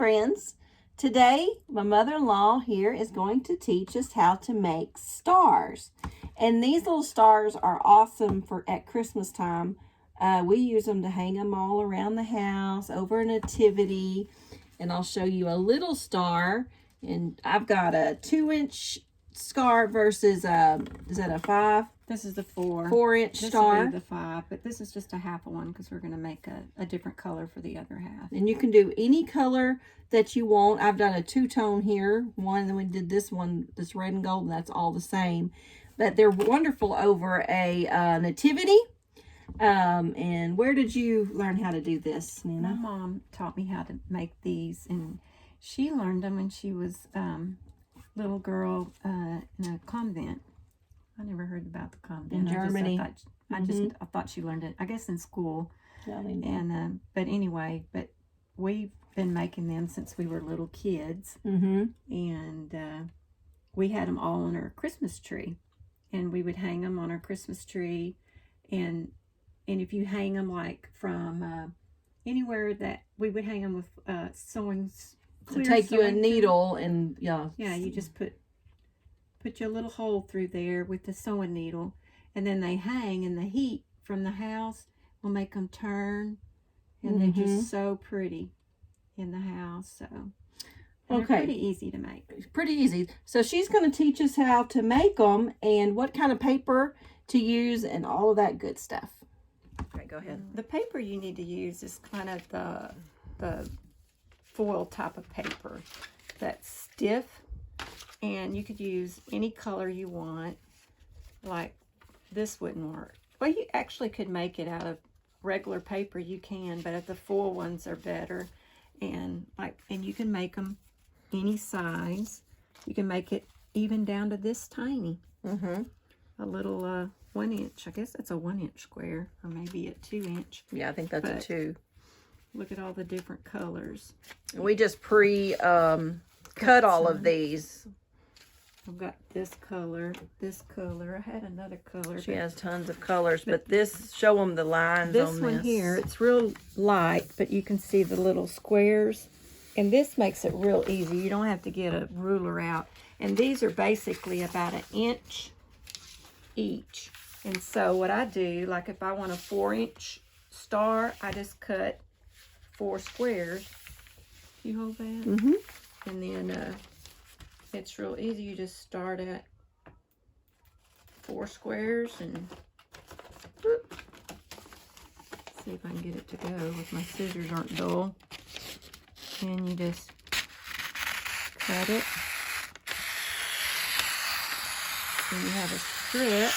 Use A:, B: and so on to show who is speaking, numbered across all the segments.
A: friends. Today, my mother-in-law here is going to teach us how to make stars. And these little stars are awesome for at Christmas time. We use them to hang them all around the house, over a nativity. And I'll show you a little star. And I've got a 2-inch star versus is that a 5?
B: This is the 4.
A: 4-inch star.
B: This is the 5, but this is just a half of one because we're going to make a different color for the other half.
A: And you can do any color that you want. I've done a 2-tone here. One, and we did this one, this red and gold, and that's all the same. But they're wonderful over a nativity. And where did you learn how to do this, Nina?
B: My mom taught me how to make these, and she learned them when she was little girl in a convent. I never heard about the convent
A: in Germany.
B: I thought she learned it, I guess, in school.
A: Yeah,
B: and but anyway, but we've been making them since we were little kids, and we had them all on our Christmas tree, and we would hang them on our Christmas tree, and if you hang them like from anywhere that we would hang them with sewing.
A: So take you a needle and yeah,
B: you just put your little hole through there with the sewing needle, and then they hang, and the heat from the house will make them turn, and they're just so pretty in the house. So they're pretty easy to make.
A: It's pretty easy. So she's going to teach us how to make them and what kind of paper to use and all of that good stuff. Okay, go ahead.
B: The paper you need to use is kind of the foil type of paper that's stiff, and you could use any color you want. Like this wouldn't work. Well, you actually could make it out of regular paper, you can, but the foil ones are better. And you can make them any size. You can make it even down to this tiny. A little 1 inch. I guess that's a 1-inch square, or maybe a 2-inch.
A: Yeah, I think that's a 2.
B: Look at all the different colors.
A: We just cut all of these.
B: I've got this color. I had another color.
A: She has tons of colors, but this, show them the lines on this.
B: This one here, it's real light, but you can see the little squares. And this makes it real easy. You don't have to get a ruler out. And these are basically about 1 inch each. And so what I do, like if I want a 4-inch star, I just cut 4 squares. You hold that? And then it's real easy. You just start at 4 squares and whoop. See if I can get it to go with my scissors aren't dull. And you just cut it. And you have a strip.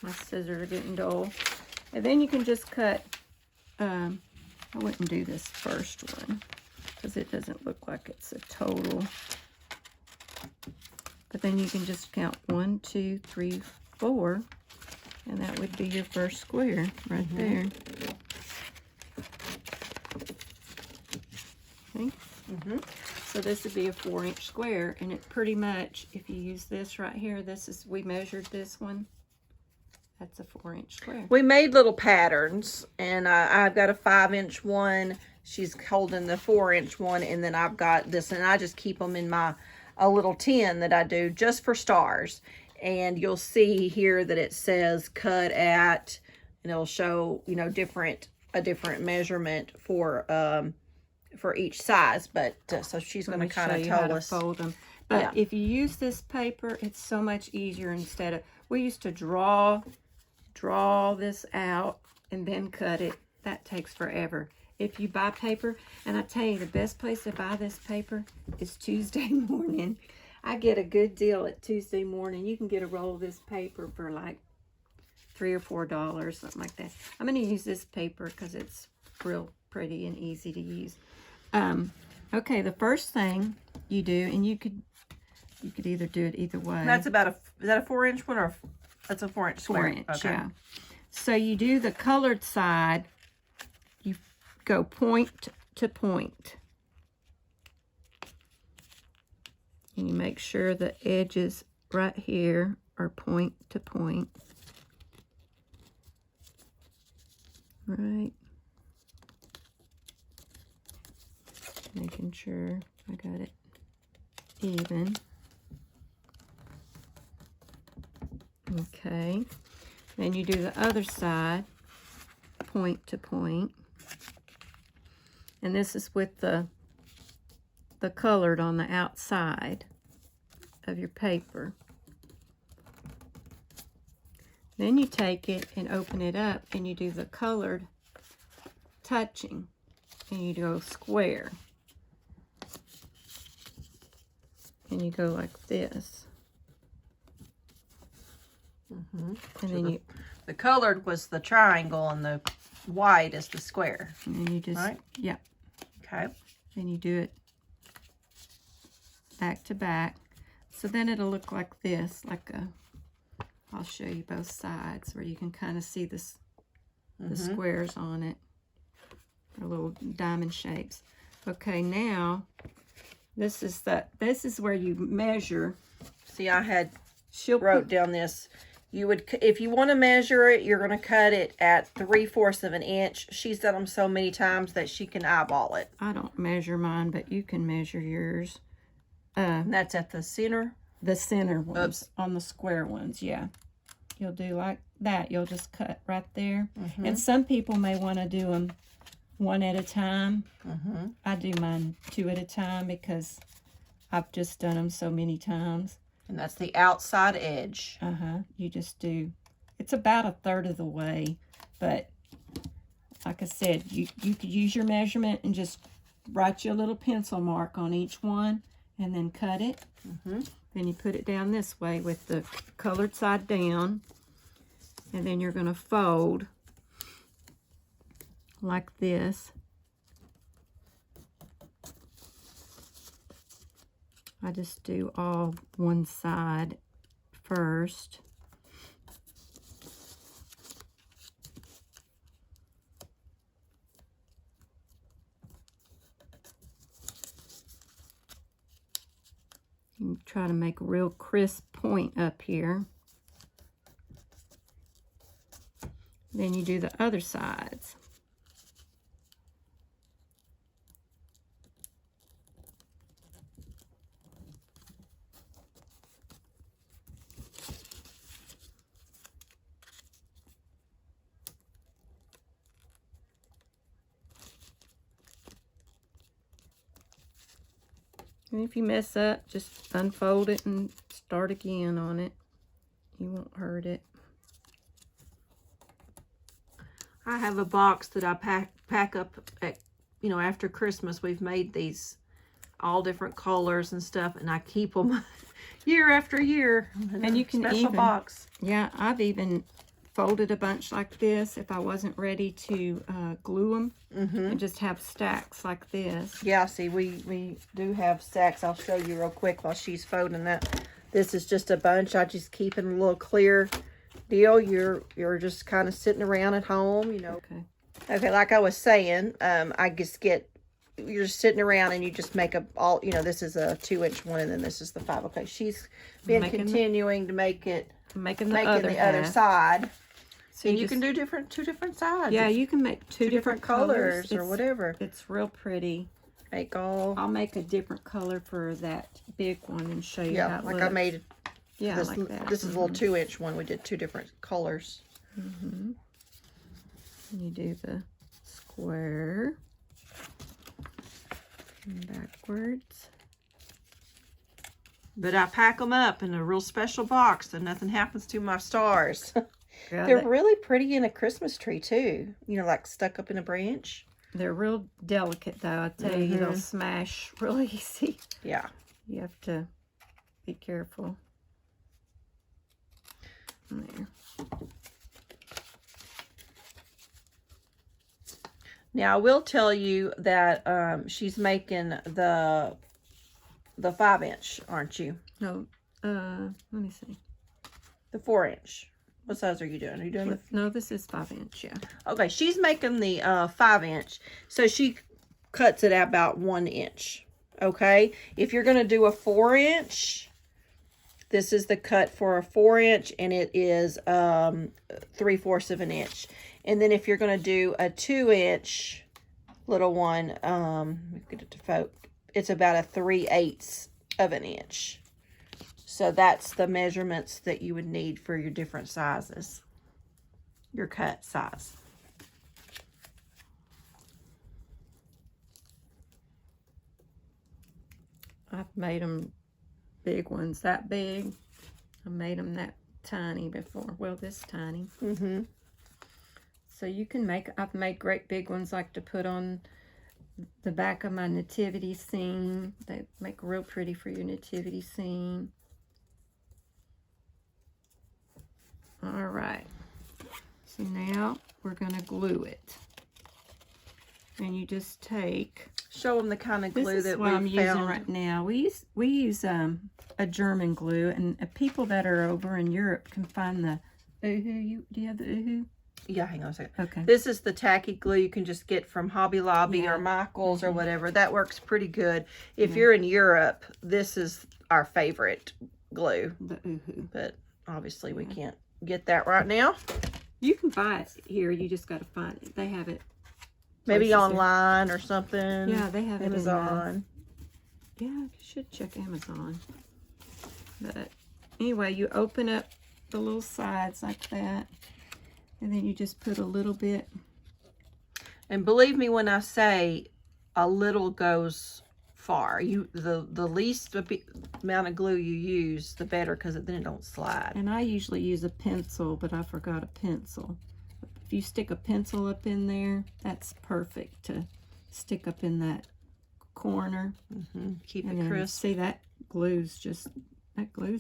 B: My scissors are getting dull. And then you can just cut, I wouldn't do this first one because it doesn't look like it's a total. But then you can just count 1, 2, 3, 4, and that would be your first square right there. Okay. So this would be a 4-inch square, and it pretty much, if you use this right here, we measured this one. That's a 4-inch square.
A: We made little patterns, and I've got a 5-inch one. She's holding the 4-inch one, and then I've got this, and I just keep them in a little tin that I do just for stars. And you'll see here that it says cut at, and it'll show, a different measurement for each size. But so she's going to kind of tell us.
B: Fold them. But if you use this paper, it's so much easier. Instead of, we used to draw this out and then cut it. That takes forever. If you buy paper, and I tell you, the best place to buy this paper is Tuesday morning. I get a good deal at Tuesday morning. You can get a roll of this paper for like $3 or $4, something like that. I'm going to use this paper because it's real pretty and easy to use. Okay, the first thing you do, and you could either do it either way.
A: That's is that a 4-inch one, or that's a 4-inch square?
B: 4-inch, okay. Yeah. So you do the colored side. You go point to point. And you make sure the edges right here are point to point. Right Making sure I got it even. Okay. Then you do the other side, point to point. And this is with the colored on the outside of your paper. Then you take it and open it up and you do the colored touching. And you go square. And you go like this.
A: Mm-hmm.
B: And
A: so
B: then
A: the colored was the triangle and the white is the square.
B: And then you just,
A: right?
B: Yeah.
A: Okay.
B: Then you do it back to back. So then it'll look like this, like a, I'll show you both sides where you can kind of see this, the squares on it. They're little diamond shapes. Okay, now this is where you measure.
A: See, I had
B: She'll
A: wrote down this. You would, if you want to measure it, you're going to cut it at 3/4 of an inch. She's done them so many times that she can eyeball it.
B: I don't measure mine, but you can measure yours.
A: And that's at the center?
B: The center ones. Oops. On the square ones, yeah. You'll do like that. You'll just cut right there. And some people may want to do them one at a time. I do mine 2 at a time because I've just done them so many times.
A: And that's the outside edge.
B: You just do, it's about 1/3 of the way, but like I said, you could use your measurement and just write your little pencil mark on each one and then cut it. Then you put it down this way with the colored side down, and then you're going to fold like this. I just do all one side first. You try to make a real crisp point up here. Then you do the other sides. And if you mess up, just unfold it and start again on it. You won't hurt it.
A: I have a box that I pack up at, you know, after Christmas. We've made these all different colors and stuff, and I keep them year after year.
B: And you can
A: special box.
B: Yeah, I've even folded a bunch like this if I wasn't ready to glue them, and just have stacks like this.
A: Yeah, see, we do have stacks. I'll show you real quick while she's folding that. This is just a bunch. I just keep it a little clear deal. You're just kind of sitting around at home, you know. Okay, like I was saying, I just get, you're just sitting around and you just make all, you know, this is a 2-inch one and then this is the 5. Okay, she's been continuing to make it,
B: making the other
A: side.
B: So
A: and you can do two different sides.
B: Yeah, you can make two different
A: colors or whatever.
B: It's real pretty.
A: I'll
B: make a different color for that big one and show you how it
A: like
B: looks.
A: I made this,
B: like that.
A: This is a little 2-inch one. We did 2 different colors.
B: And you do the square and backwards.
A: But I pack them up in a real special box so nothing happens to my stars.
B: Yeah,
A: They're really pretty in a Christmas tree too. You know, like stuck up in a branch.
B: They're real delicate though. I tell you, they'll smash really easy.
A: Yeah.
B: You have to be careful. There.
A: Now I will tell you that she's making the 5-inch, aren't you?
B: No, let me see.
A: The 4-inch. What size are you doing? Are you doing the...
B: No, this is 5-inch, yeah.
A: Okay, she's making the 5-inch. So she cuts it at about 1 inch. Okay? If you're going to do a 4-inch, this is the cut for a 4-inch, and it is 3/4 of an inch. And then if you're going to do a 2-inch, little one, get it to folk. It's about a 3/8 of an inch. So that's the measurements that you would need for your different sizes, your cut size.
B: I've made them big ones that big. I made them that tiny before. Well, this tiny.
A: Mm-hmm.
B: So you can make, I've made great big ones like to put on the back of my nativity scene. They make real pretty for your nativity scene. All right. So now we're going to glue it. And you just take...
A: Show them the kind of glue that
B: I'm
A: we
B: using
A: found
B: right now. We use a German glue, and people that are over in Europe can find the Uhu. Do you have the Uhu?
A: Yeah, hang on a second.
B: Okay.
A: This is the tacky glue you can just get from Hobby Lobby or Michael's or whatever. That works pretty good. If you're in Europe, this is our favorite glue.
B: The Uhu.
A: But obviously we can't get that right now.
B: You can buy it here. You just got to find it. They have it.
A: Maybe online or something.
B: Yeah, they have
A: Amazon.
B: Yeah, you should check Amazon. But anyway, you open up the little sides like that, and then you just put a little bit.
A: And believe me when I say a little goes far. The least amount of glue you use, the better, because then it don't slide.
B: And I usually use a pencil, but I forgot a pencil. If you stick a pencil up in there, that's perfect to stick up in that corner.
A: Keep
B: and
A: it crisp.
B: See, that glue's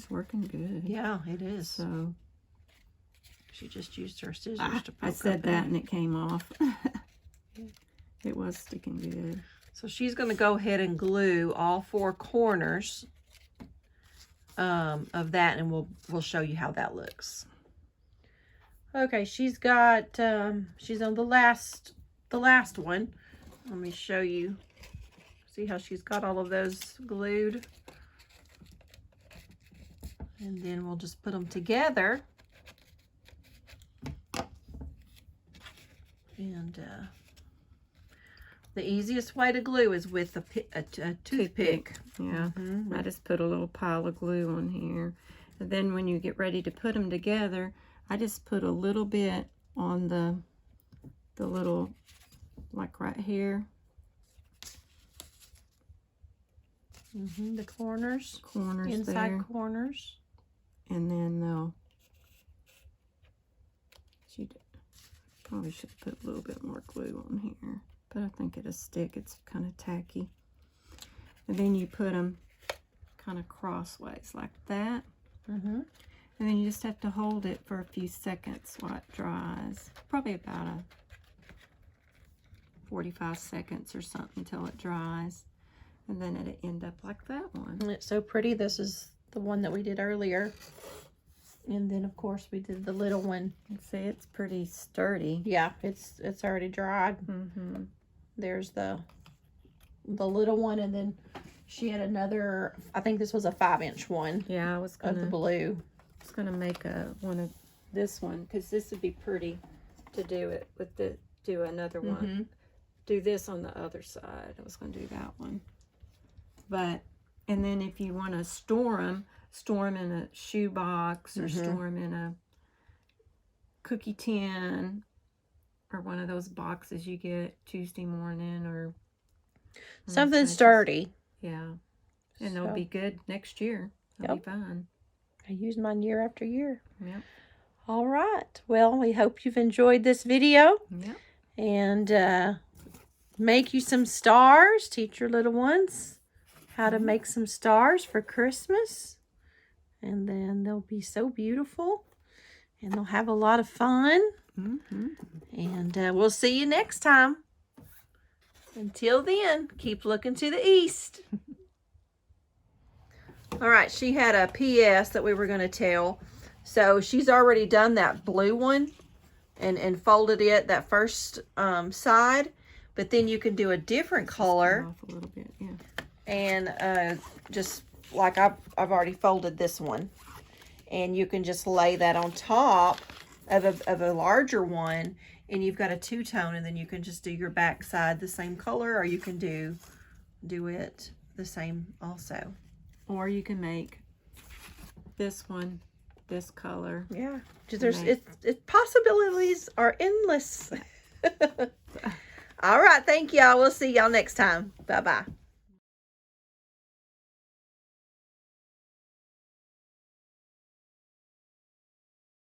B: working good.
A: Yeah, it is.
B: So
A: she just used her scissors to poke
B: I said
A: up
B: that and it came off. It was sticking good.
A: So she's going to go ahead and glue all 4 corners of that, and we'll show you how that looks. Okay, she's got she's on the last one. Let me show you. See how she's got all of those glued. And then we'll just put them together. And the easiest way to glue is with a toothpick.
B: Yeah, I just put a little pile of glue on here. And then when you get ready to put them together, I just put a little bit on the little, like right here.
A: The corners.
B: Inside
A: there. Corners.
B: And then probably should put a little bit more glue on here, but I think it'll stick. It's kind of tacky. And then you put them kind of crossways like that. And then you just have to hold it for a few seconds while it dries. Probably about 45 seconds or something until it dries. And then it'll end up like that one.
A: And it's so pretty. This is the one that we did earlier. And then, of course, we did the little one.
B: You see, it's pretty sturdy.
A: Yeah, it's already dried. There's the little one, and then she had another, I think this was a 5-inch one.
B: Yeah, I was going to...
A: Of the blue.
B: I was going to make one of this one, because this would be pretty to do it with do another one. Do this on the other side. I was going to do that one. And then if you want to store them in a shoe box or store them in a cookie tin or one of those boxes you get Tuesday morning or
A: something sturdy.
B: Yeah. And they'll be good next year. They'll be fine.
A: I use mine year after year.
B: Yep.
A: All right. Well, we hope you've enjoyed this video.
B: Yep.
A: And make you some stars. Teach your little ones how to make some stars for Christmas. And then they'll be so beautiful. And they'll have a lot of fun. And we'll see you next time. Until then, keep looking to the east. All right, she had a PS that we were going to tell. So she's already done that blue one and folded it, that first side. But then you can do a different color.
B: Off a little bit, yeah.
A: And just like I've already folded this one. And you can just lay that on top of a larger one. and you've got a two-tone, and then you can just do your back side the same color, or you can do it the same also.
B: Or you can make this one this color.
A: Yeah, possibilities are endless. All right, thank y'all. We'll see y'all next time. Bye-bye.